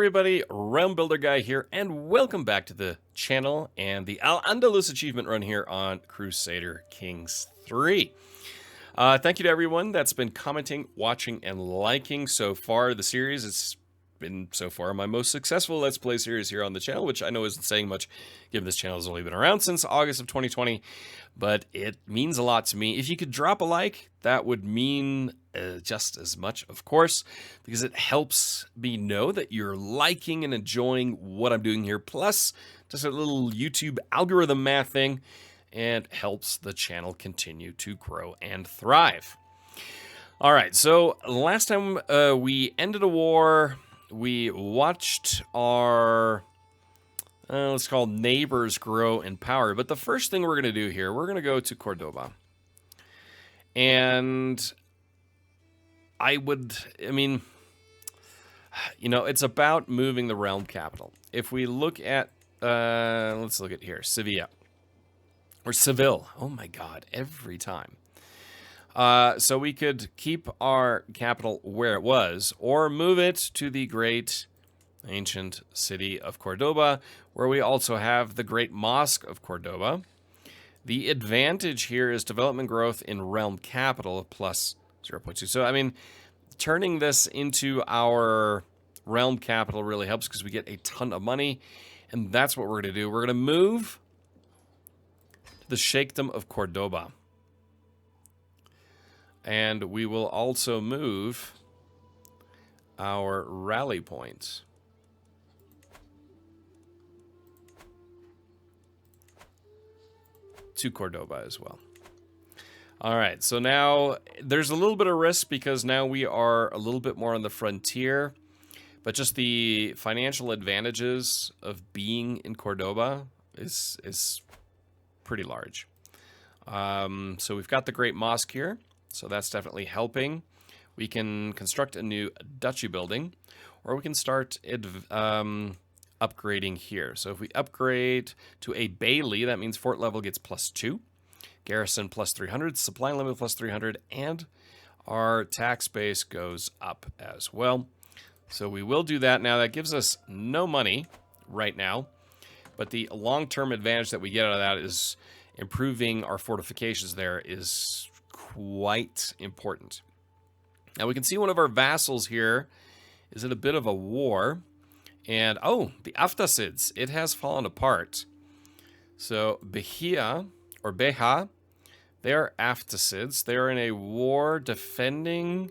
everybody, Realm Builder Guy here, and welcome back to the channel and the Al-Andalus achievement run here on Crusader Kings 3. Thank you to everyone that's been commenting, watching, and liking so far the series. It's been, so far, my most successful Let's Play series here on the channel, which I know isn't saying much, given this channel has only been around since August of 2020, but it means a lot to me. If you could drop a like, that would mean just as much, of course, because it helps me know that you're liking and enjoying what I'm doing here, plus just a little YouTube algorithm math thing, and helps the channel continue to grow and thrive. All right, so last time we ended a war, we watched our, let's call neighbors grow in power. But the first thing we're going to do here, we're going to go to Cordoba. And I mean, you know, it's about moving the realm capital. If we look at, let's look at here, Sevilla. Or Seville. Oh my God, every time. So we could keep our capital where it was, or move it to the great ancient city of Cordoba, where we also have the great mosque of Cordoba. The advantage here is development growth in realm capital of plus 0.2. So, I mean, turning this into our realm capital really helps because we get a ton of money, and that's what we're going to do. We're going to move to the Sheikhdom of Cordoba. And we will also move our rally point to Cordoba as well. All right, so now there's a little bit of risk because now we are a little bit more on the frontier, but just the financial advantages of being in Cordoba is pretty large. So we've got the Great Mosque here. So that's definitely helping. We can construct a new duchy building, or we can start upgrading here. So if we upgrade to a bailey, that means fort level gets +2, garrison +300, supply limit +300, and our tax base goes up as well. So we will do that. Now that gives us no money right now, but the long-term advantage that we get out of that is improving our fortifications there is quite important. Now we can see one of our vassals here is in a bit of a war, and oh, the Aftasids, it has fallen apart. So Beja, or Beja, they are Aftasids. They are in a war defending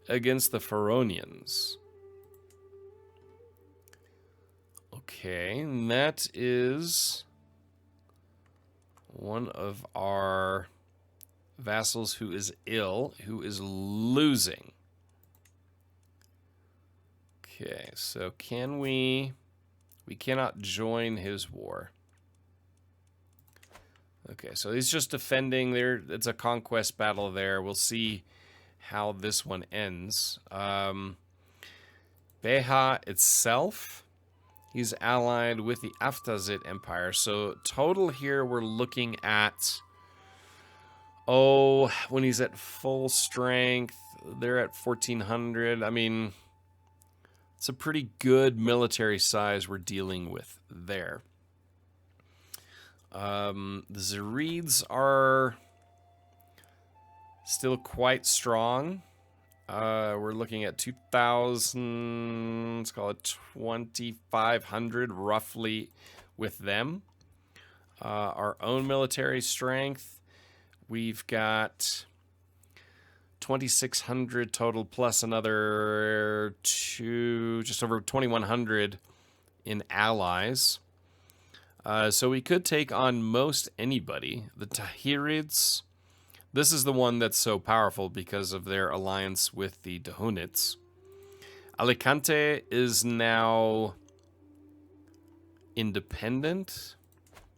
against the Feronians. Okay, and that is one of our vassals who is ill, who is losing. Okay, so can we cannot join his war. Okay, so he's just defending there. It's a conquest battle there. We'll see how this one ends. Beja itself, he's allied with the Aftazid Empire. So total here we're looking at, oh, when he's at full strength, they're at 1,400. I mean, it's a pretty good military size we're dealing with there. The Zirids are still quite strong. We're looking at 2,000, let's call it 2,500 roughly with them. Our own military strength, we've got 2,600 total plus another just over 2,100 in allies. So we could take on most anybody. The Tahirids, this is the one that's so powerful because of their alliance with the Dahunids. Alicante is now independent.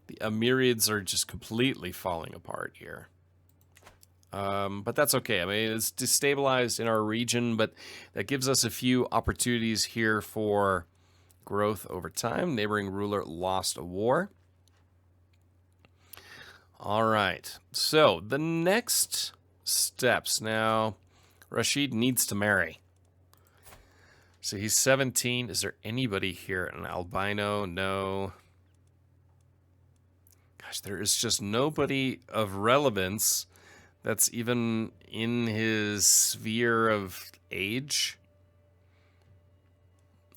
The Amirids are just completely falling apart here. But that's okay. I mean, it's destabilized in our region, but that gives us a few opportunities here for growth over time. Neighboring ruler lost a war. All right. So the next steps now, Rashid needs to marry. So he's 17. Is there anybody here? An albino? No. Gosh, there is just nobody of relevance that's even in his sphere of age.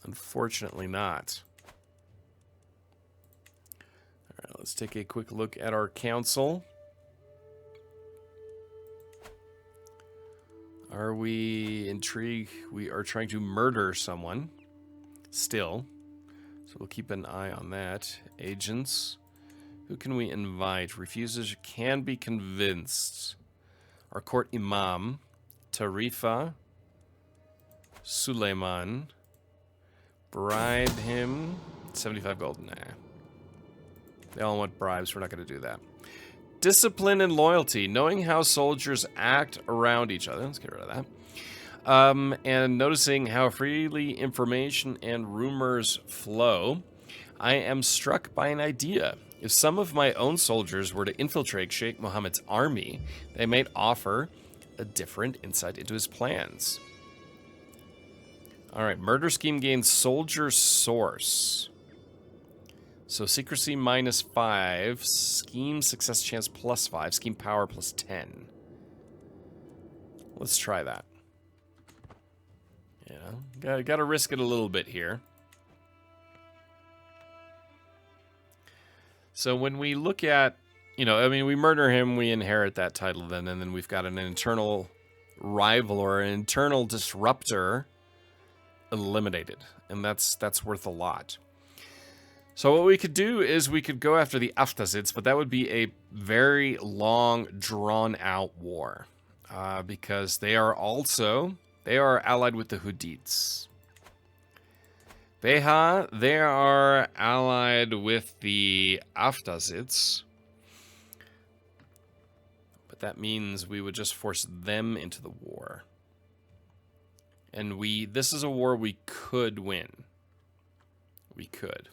Unfortunately not. All right, let's take a quick look at our council. Are we intrigued? We are trying to murder someone still. So we'll keep an eye on that. Agents. Who can we invite? Refusers can be convinced. Our court imam. Tarifa. Suleiman. Bribe him. 75 gold. Nah. They all want bribes. We're not going to do that. Discipline and loyalty, knowing how soldiers act around each other. Let's get rid of that. And noticing how freely information and rumors flow. I am struck by an idea. If some of my own soldiers were to infiltrate Sheikh Mohammed's army, they might offer a different insight into his plans. All right, murder scheme gains soldier source. So secrecy -5, scheme success chance +5, scheme power +10. Let's try that. You know, gotta risk it a little bit here. So when we look at, you know, I mean, we murder him, we inherit that title then, and then we've got an internal rival or an internal disruptor eliminated, and that's worth a lot. So what we could do is we could go after the Aftazids, but that would be a very long, drawn-out war. Because they are allied with the Hudids. Beja, they are allied with the Aftazids. But that means we would just force them into the war. And this is a war we could win. We could.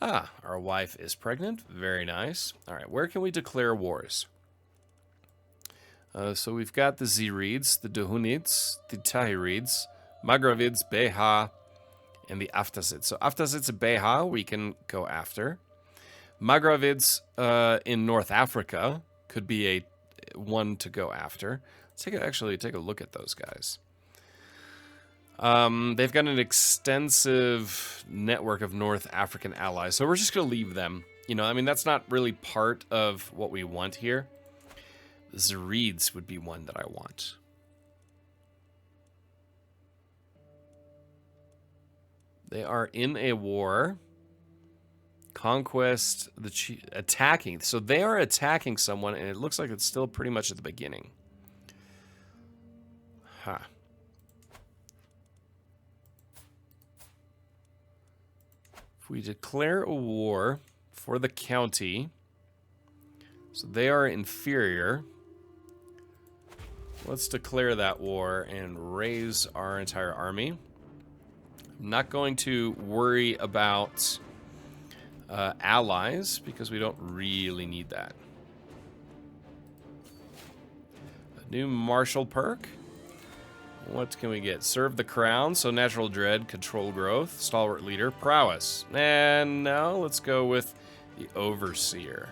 Ah, our wife is pregnant. Very nice. All right, where can we declare wars? So we've got the Zirids, the Duhunids, the Tahirids, Maghravids, Beja, and the Aftazids. So Aftazids and Beja we can go after. Maghravids in North Africa could be a one to go after. Let's actually take a look at those guys. They've got an extensive network of North African allies, so we're just going to leave them. You know, I mean, that's not really part of what we want here. The Zirids would be one that I want. They are in a war. Conquest, attacking. So they are attacking someone, and it looks like it's still pretty much at the beginning. Huh. If we declare a war for the county, so they are inferior, let's declare that war and raise our entire army. I'm not going to worry about allies because we don't really need that. A new martial perk. What can we get? Serve the crown, so natural dread, control growth, stalwart leader, prowess. And now let's go with the overseer.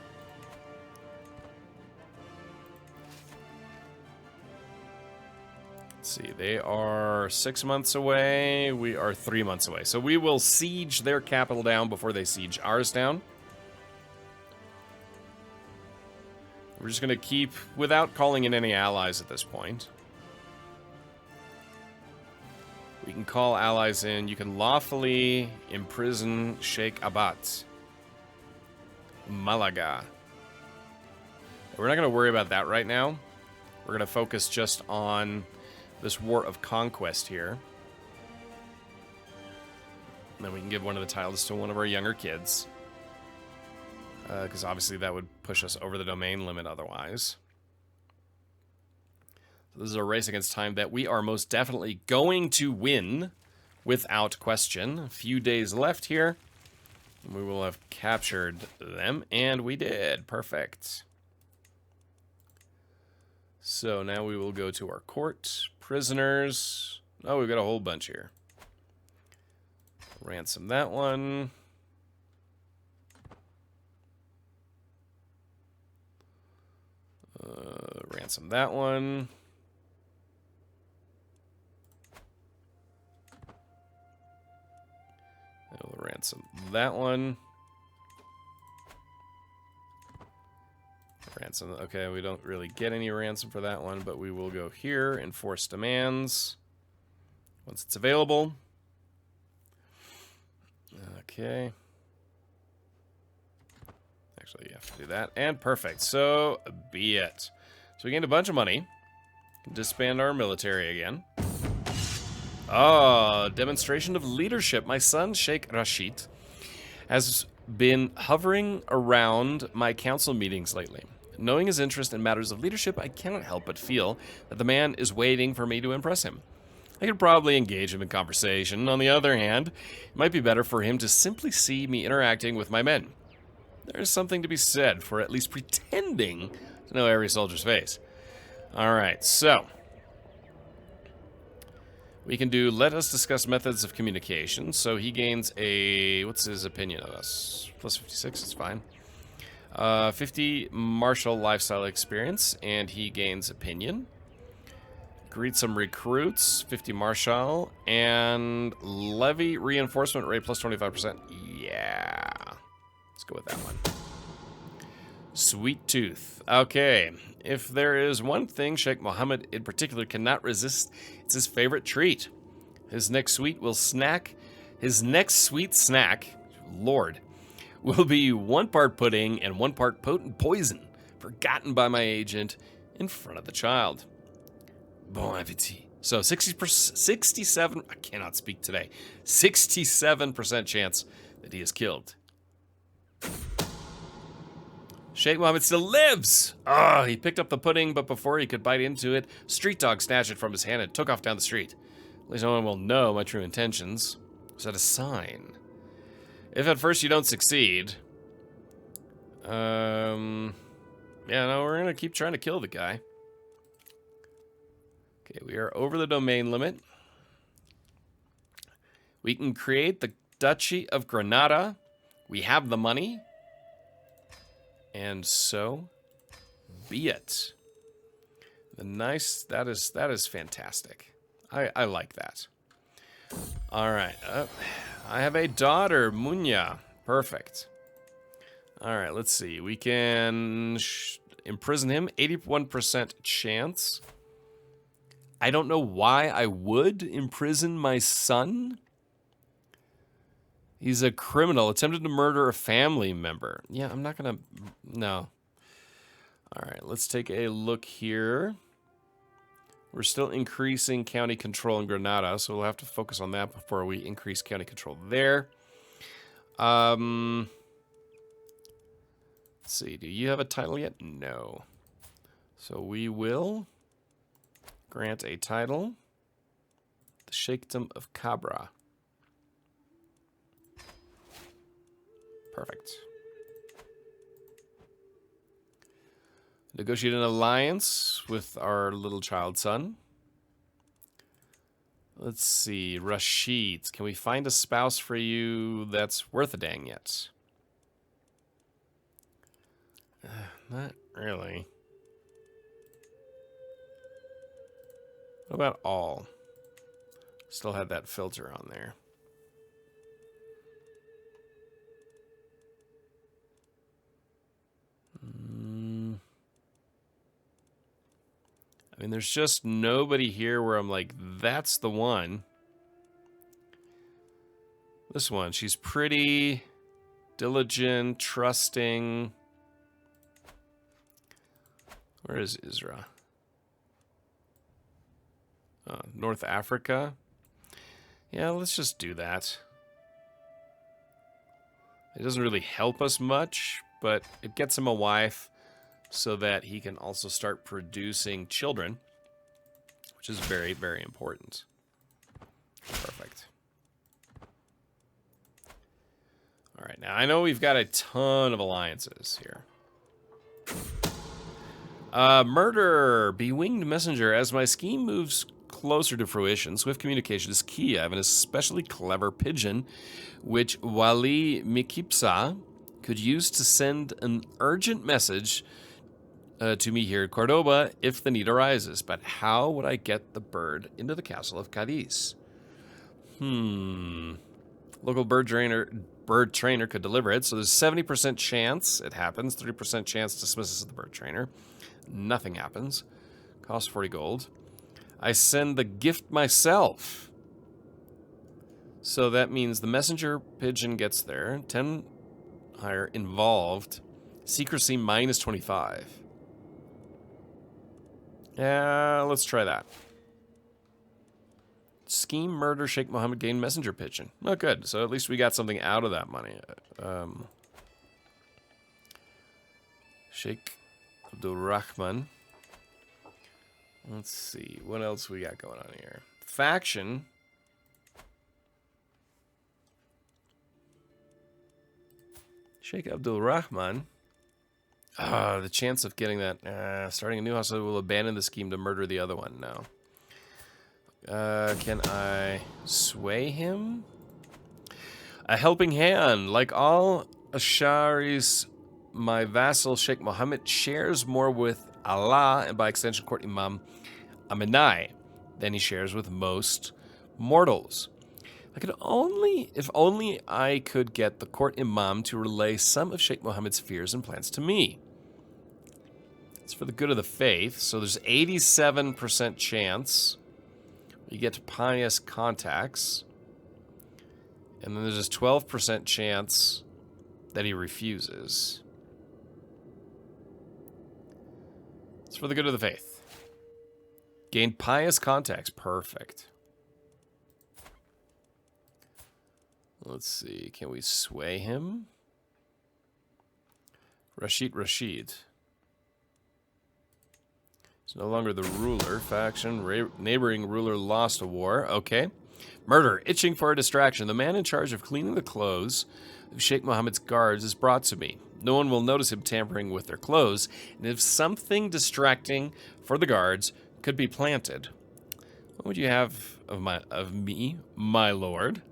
Let's see, they are 6 months away. We are 3 months away. So we will siege their capital down before they siege ours down. We're just going to keep, without calling in any allies at this point. We can call allies in. You can lawfully imprison Sheikh Abat. Malaga. We're not going to worry about that right now. We're going to focus just on this war of conquest here. And then we can give one of the titles to one of our younger kids. Because obviously that would push us over the domain limit otherwise. So this is a race against time that we are most definitely going to win without question. A few days left here. And we will have captured them, and we did. Perfect. So now we will go to our court. Prisoners. Oh, we've got a whole bunch here. Ransom that one. Ransom that one. We'll ransom that one. Ransom. Okay, we don't really get any ransom for that one, but we will go here, enforce demands once it's available. Okay. Actually, you have to do that. And perfect. So, be it. So we gained a bunch of money. Disband our military again. Oh, demonstration of leadership. My son, Sheikh Rashid, has been hovering around my council meetings lately. Knowing his interest in matters of leadership, I cannot help but feel that the man is waiting for me to impress him. I could probably engage him in conversation. On the other hand, it might be better for him to simply see me interacting with my men. There is something to be said for at least pretending to know every soldier's face. Alright, so we can do let us discuss methods of communication. So he gains a, what's his opinion of us? Plus 56, it's fine. 50 martial lifestyle experience, and he gains opinion. Greet some recruits, 50 martial, and levy reinforcement rate plus 25%. Yeah. Let's go with that one. Sweet tooth. Okay. If there is one thing Sheikh Mohammed in particular cannot resist, it's his favorite treat. His next sweet snack, Lord, will be 1 part pudding and 1 part potent poison, forgotten by my agent in front of the child. Bon appetit. So 67, I cannot speak today, 67% chance that he is killed. Sheikh Mohammed still lives! Ah, he picked up the pudding, but before he could bite into it, street dog snatched it from his hand and took off down the street. At least no one will know my true intentions. Was that a sign? If at first you don't succeed... yeah, no, we're gonna keep trying to kill the guy. Okay, we are over the domain limit. We can create the Duchy of Granada. We have the money. And so be it. That is fantastic. I like that. All right. I have a daughter, Munya. Perfect. All right, let's see. We can imprison him. 81% chance. I don't know why I would imprison my son. He's a criminal. Attempted to murder a family member. Yeah, I'm not going to... No. All right, let's take a look here. We're still increasing county control in Granada, so we'll have to focus on that before we increase county control there. Let's see. Do you have a title yet? No. So we will grant a title. The Sheikhdom of Cabra. Perfect. Negotiate an alliance with our little child son. Let's see. Rashid. Can we find a spouse for you that's worth a dang yet? Not really. What about all? Still had that filter on there. I mean, there's just nobody here where I'm like, that's the one. This one, she's pretty, diligent, trusting. Where is Isra? North Africa. Yeah, let's just do that. It doesn't really help us much, but it gets him a wife so that he can also start producing children, which is very, very important. Perfect. All right, now I know we've got a ton of alliances here. Murder, bewinged messenger. As my scheme moves closer to fruition. Swift communication is key. I have an especially clever pigeon, which Wali Mikipsa could use to send an urgent message to me here at Cordoba if the need arises. But how would I get the bird into the castle of Cadiz? Local bird trainer could deliver it. So there's 70% chance it happens, 30% chance dismisses the bird trainer. Nothing happens. Cost 40 gold. I send the gift myself. So that means the messenger pigeon gets there. 10 higher involved. Secrecy minus 25. Yeah, let's try that. Scheme, murder, Sheikh Mohammed, gain messenger pigeon. Oh, good. So at least we got something out of that money. Sheikh Abdul Rahman. Let's see. What else we got going on here? Faction. Sheikh Abdul Rahman. The chance of getting that. Starting a new house will abandon the scheme to murder the other one. No. Can I sway him? A helping hand. Like all Asharis, my vassal Sheikh Mohammed shares more with Allah and by extension Court Imam Amenai than he shares with most mortals. If only I could get the Court Imam to relay some of Sheikh Mohammed's fears and plans to me. It's for the good of the faith, so there's 87% chance you get pious contacts, and then there's a 12% chance that he refuses. It's for the good of the faith. Gain pious contacts. Perfect. Let's see. Can we sway him? Rashid. He's no longer the ruler. Faction. Neighboring ruler lost a war. Okay. Murder. Itching for a distraction. The man in charge of cleaning the clothes of Sheikh Mohammed's guards is brought to me. No one will notice him tampering with their clothes, and if something distracting for the guards could be planted. What would you have of me, my lord?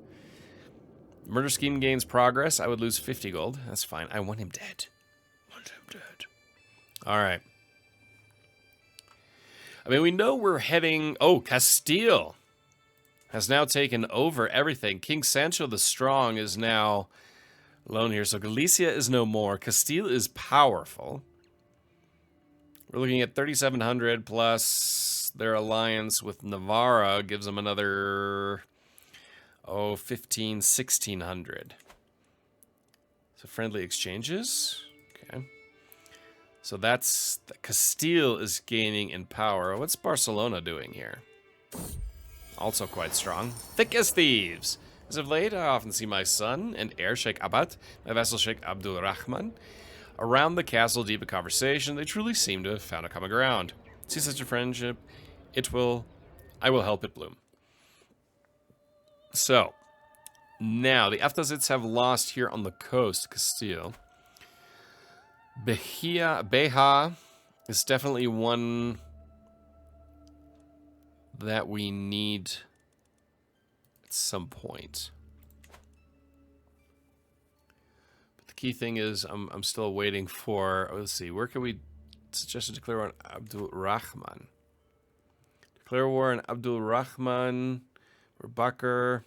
Murder scheme gains progress. I would lose 50 gold. That's fine. I want him dead. All right. I mean, we know we're heading... Oh, Castile has now taken over everything. King Sancho the Strong is now alone here. So Galicia is no more. Castile is powerful. We're looking at 3,700 plus their alliance with Navarra gives them another... 1,600. So friendly exchanges. Okay. So that's... Castile is gaining in power. What's Barcelona doing here? Also quite strong. Thick as thieves. As of late, I often see my son and heir, Sheikh Abad, my vassal Sheikh Abdul Rahman, around the castle deep in conversation. They truly seem to have found a common ground. See such a friendship, I will help it bloom. So, now, the Aftasids have lost here on the coast, Castile. Beja is definitely one that we need at some point. But the key thing is I'm still waiting for... let's see, where can we... Suggested declare war on Abdul Rahman. Declare war on Abdul Rahman. Or Bakr.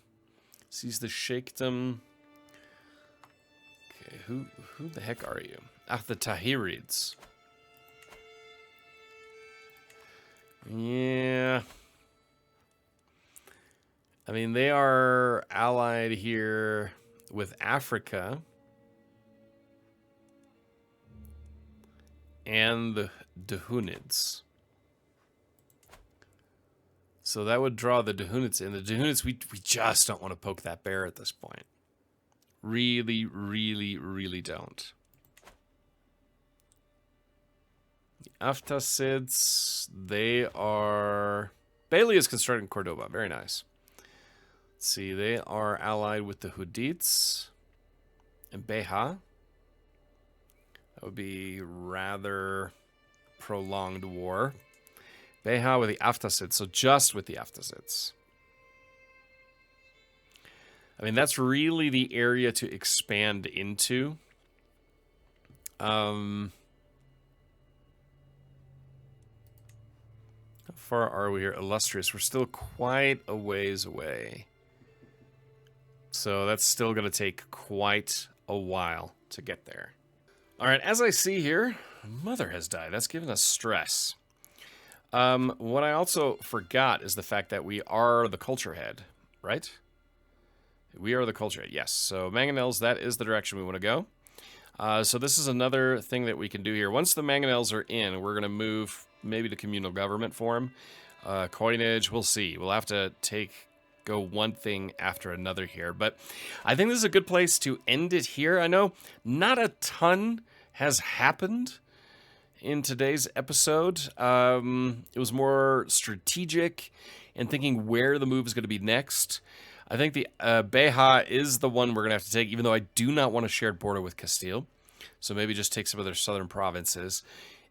Seize the Sheikhdom. Okay, who the heck are you? The Tahirids. Yeah. I mean, they are allied here with Africa. And the Dahunids. So that would draw the Dahunids in. The Dahunids, we just don't want to poke that bear at this point. Really, really, really don't. The Aftasids, they are... Bailey is constructing Cordoba. Very nice. Let's see, they are allied with the Hudites and Beja. That would be rather prolonged war. Beja with the Aftasids, so just with the Aftasids. I mean, that's really the area to expand into. How far are we here? Illustrious. We're still quite a ways away. So that's still going to take quite a while to get there. All right, as I see here, Mother has died. That's given us stress. What I also forgot is the fact that we are the culture head, right? We are the culture head, yes. So Mangonels, that is the direction we want to go. So this is another thing that we can do here. Once the Mangonels are in, we're going to move maybe to communal government form. Coinage, we'll see. We'll have to go one thing after another here. But I think this is a good place to end it here. I know not a ton has happened in today's episode. It was more strategic and thinking where the move is going to be next. I think the Beja is the one we're going to have to take, even though I do not want a shared border with Castile. So maybe just take some of their southern provinces.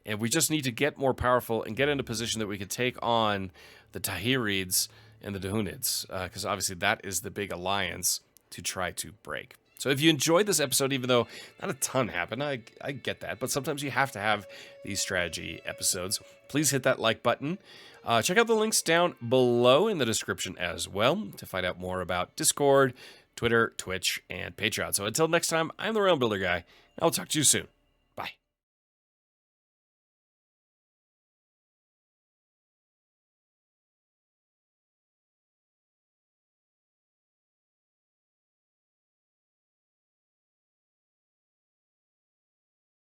And we just need to get more powerful and get into a position that we could take on the Tahirids and the Dahunids, because obviously that is the big alliance to try to break. So if you enjoyed this episode, even though not a ton happened, I get that, but sometimes you have to have these strategy episodes. Please hit that like button. Check out the links down below in the description as well to find out more about Discord, Twitter, Twitch, and Patreon. So until next time, I'm the Realm Builder Guy. I'll talk to you soon.